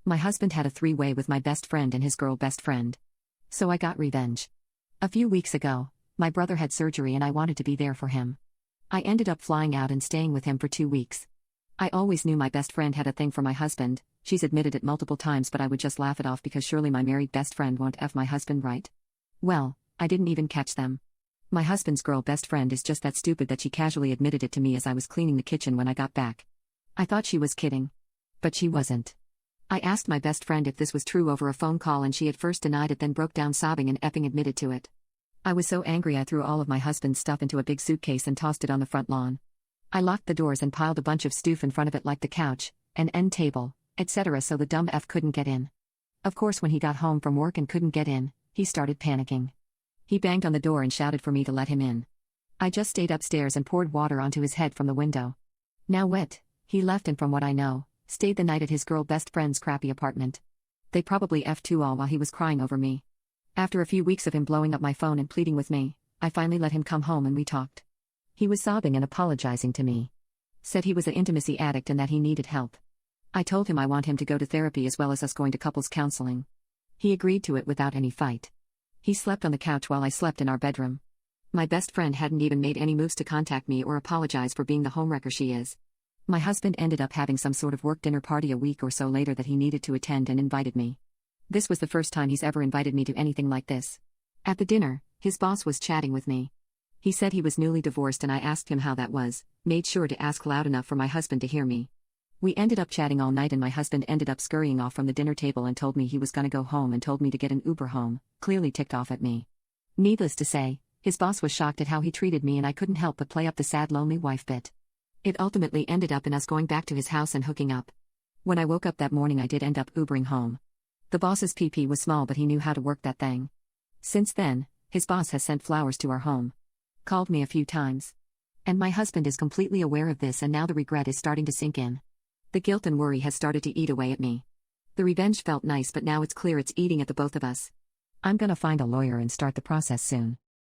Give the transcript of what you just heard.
My husband had a three-way with my best friend and his girl best friend. So I got revenge. A few weeks ago, my brother had surgery and I wanted to be there for him. I ended up flying out and staying with him for 2 weeks. I always knew my best friend had a thing for my husband. She's admitted it multiple times, but I would just laugh it off because surely my married best friend won't F my husband, right? Well, I didn't even catch them. My husband's girl best friend is just that stupid that she casually admitted it to me as I was cleaning the kitchen when I got back. I thought she was kidding. But she wasn't. I asked my best friend if this was true over a phone call and she at first denied it, then broke down sobbing and effing admitted to it. I was so angry I threw all of my husband's stuff into a big suitcase and tossed it on the front lawn. I locked the doors and piled a bunch of stoof in front of it like the couch, an end table, etc. so the dumb F couldn't get in. Of course when he got home from work and couldn't get in, he started panicking. He banged on the door and shouted for me to let him in. I just stayed upstairs and poured water onto his head from the window. Now what? He left and from what I know, stayed the night at his girl best friend's crappy apartment. They probably F2 all while he was crying over me. After a few weeks of him blowing up my phone and pleading with me, I finally let him come home and we talked. He was sobbing and apologizing to me. Said he was an intimacy addict and that he needed help. I told him I want him to go to therapy as well as us going to couples counseling. He agreed to it without any fight. He slept on the couch while I slept in our bedroom. My best friend hadn't even made any moves to contact me or apologize for being the homewrecker she is. My husband ended up having some sort of work dinner party a week or so later that he needed to attend and invited me. This was the first time he's ever invited me to anything like this. At the dinner, his boss was chatting with me. He said he was newly divorced and I asked him how that was, made sure to ask loud enough for my husband to hear me. We ended up chatting all night and my husband ended up scurrying off from the dinner table and told me he was gonna go home and told me to get an Uber home, clearly ticked off at me. Needless to say, his boss was shocked at how he treated me and I couldn't help but play up the sad lonely wife bit. It ultimately ended up in us going back to his house and hooking up. When I woke up that morning I did end up Ubering home. The boss's PP was small but he knew how to work that thing. Since then, his boss has sent flowers to our home. Called me a few times. And my husband is completely aware of this and now the regret is starting to sink in. The guilt and worry has started to eat away at me. The revenge felt nice but now it's clear it's eating at the both of us. I'm gonna find a lawyer and start the process soon.